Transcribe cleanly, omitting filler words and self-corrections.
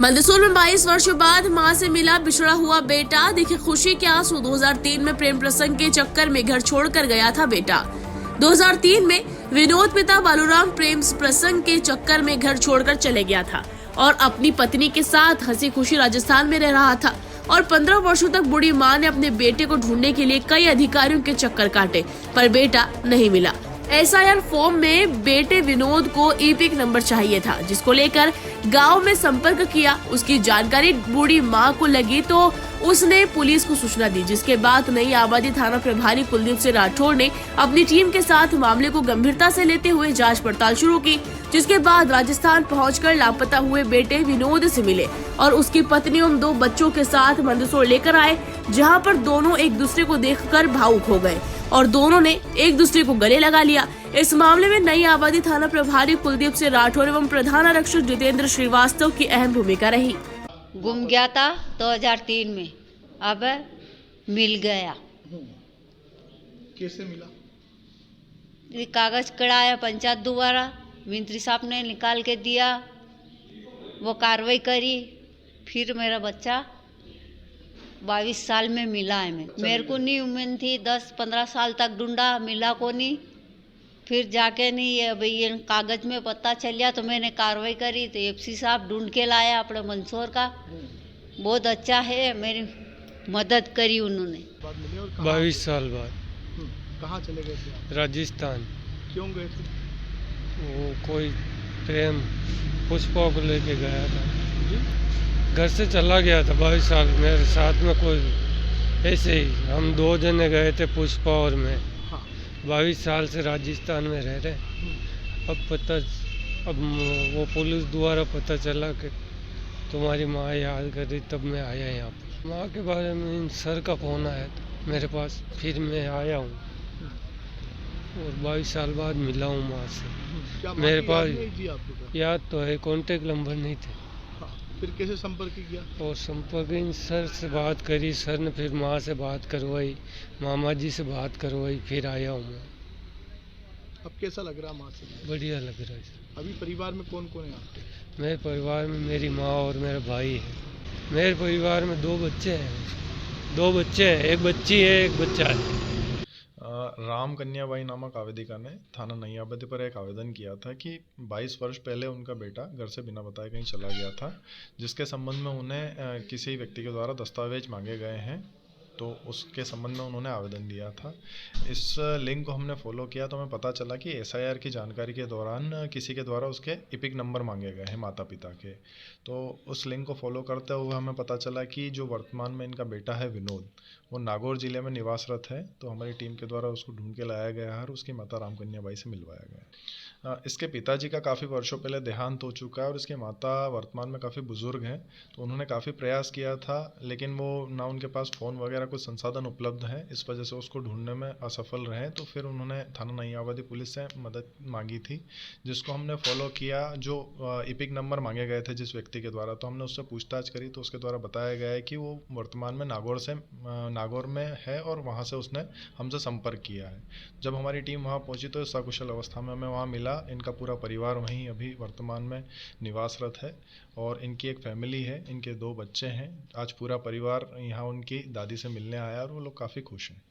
मंदसौर में 22 वर्षों बाद मां से मिला बिछड़ा हुआ बेटा, दिखे खुशी के आंसू। 2003 में प्रेम प्रसंग के चक्कर में घर छोड़कर गया था बेटा। 2003 में विनोद पिता बालूराम प्रेम प्रसंग के चक्कर में घर छोड़कर चले गया था और अपनी पत्नी के साथ हंसी खुशी राजस्थान में रह रहा था। और 15 वर्षों तक बूढ़ी मां ने अपने बेटे को ढूंढने के लिए कई अधिकारियों के चक्कर काटे, पर बेटा नहीं मिला। एसआईआर फॉर्म में बेटे विनोद को ईपिक नंबर चाहिए था, जिसको लेकर गांव में संपर्क किया। उसकी जानकारी बूढ़ी मां को लगी तो उसने पुलिस को सूचना दी, जिसके बाद नई आबादी थाना प्रभारी कुलदीप सिंह राठौड़ ने अपनी टीम के साथ मामले को गंभीरता से लेते हुए जांच पड़ताल शुरू की। जिसके बाद राजस्थान पहुंचकर लापता हुए बेटे विनोद से मिले और उसकी पत्नी और 2 बच्चों के साथ मंदसौर लेकर आए, जहां पर दोनों एक दूसरे को देखकर भावुक हो गए और दोनों ने एक दूसरे को गले लगा लिया। इस मामले में नई आबादी थाना प्रभारी कुलदीप सिंह राठौर एवं प्रधान आरक्षक जितेंद्र श्रीवास्तव की अहम भूमिका रही। गुम गया था 2003 में, अब मिल गया। कैसे मिला? ये कागज कढ़ाया पंचायत द्वारा, मंत्री साहब ने निकाल के दिया, वो कार्रवाई करी, फिर मेरा बच्चा 22 साल में मिला है। मेरे को नहीं उम्मीद थी, 10-15 साल तक ढूंढा, मिला को नहीं। फिर जाके नहीं ये भाई ये कागज में पता चलिया तो मैंने कार्रवाई करी, तो एफसी साहब ढूंढ के लाया अपने मंदसौर का। बहुत अच्छा है, मेरी मदद करी उन्होंने। 22 साल बाद। कहाँ चले गए थे आप? राजस्थान। क्यों गए थे? वो कोई प्रेम पुष्पा को लेके गया था जी? घर से चला गया था 22 साल। मेरे साथ में कोई ऐसे ही हम 2 जने गए थे, पुष्पा और मैं। हाँ। 22 साल से राजस्थान में रह रहे। अब वो पुलिस द्वारा पता चला कि तुम्हारी माँ याद कर रही, तब मैं आया यहाँ पर। माँ के बारे में सर का फोन आया था मेरे पास, फिर मैं आया हूँ और 22 साल बाद मिला हूँ माँ से। मेरे पास याद तो है, कॉन्टेक्ट नंबर नहीं थे। हाँ। फिर कैसे संपर्क किया? और संपर्क इन सर से बात करी, सर ने फिर माँ से बात करवाई, मामा जी से बात करवाई, फिर आया हूँ मैं। अब कैसा लग रहा माँ से? बढ़िया लग रहा है। अभी परिवार में कौन कौन है आपके? मेरे परिवार में मेरी माँ और मेरा भाई है। मेरे परिवार में 2 बच्चे हैं। 2 बच्चे हैं, एक बच्ची है, एक बच्चा है। राम कन्याबाई नामक आवेदिका ने थाना नई आबादी पर एक आवेदन किया था कि 22 वर्ष पहले उनका बेटा घर से बिना बताए कहीं चला गया था, जिसके संबंध में उन्हें किसी व्यक्ति के द्वारा दस्तावेज मांगे गए हैं, तो उसके संबंध में उन्होंने आवेदन दिया था। इस लिंक को हमने फॉलो किया तो हमें पता चला कि एसआईआर की जानकारी के दौरान किसी के द्वारा उसके ईपिक नंबर मांगे गए हैं माता पिता के। तो उस लिंक को फॉलो करते हुए हमें पता चला कि जो वर्तमान में इनका बेटा है विनोद, वो नागौर जिले में निवासरत है। तो हमारी टीम के द्वारा उसको ढूंढ के लाया गया है और उसकी माता राम कन्याबाई से मिलवाया गया। इसके पिताजी का काफ़ी वर्षों पहले देहांत हो चुका है और इसकी माता वर्तमान में काफ़ी बुजुर्ग हैं। तो उन्होंने काफ़ी प्रयास किया था, लेकिन वो ना उनके पास फ़ोन वगैरह कुछ संसाधन उपलब्ध हैं, इस वजह से उसको ढूंढने में असफल रहे। तो फिर उन्होंने थाना नई आबादी पुलिस से मदद मांगी थी, जिसको हमने फॉलो किया। जो ईपिक नंबर मांगे गए थे जिस व्यक्ति के द्वारा, तो हमने उससे पूछताछ करी तो उसके द्वारा बताया गया है कि वो वर्तमान में नागौर में है और वहाँ से उसने हमसे संपर्क किया है। जब हमारी टीम वहाँ पहुँची तो सकुशल अवस्था में हमें वहाँ मिला। इनका पूरा परिवार वहीं अभी वर्तमान में निवासरत है और इनकी एक फैमिली है, इनके 2 बच्चे हैं। आज पूरा परिवार यहाँ उनकी दादी से मिलने आया और वो लोग काफ़ी खुश हैं।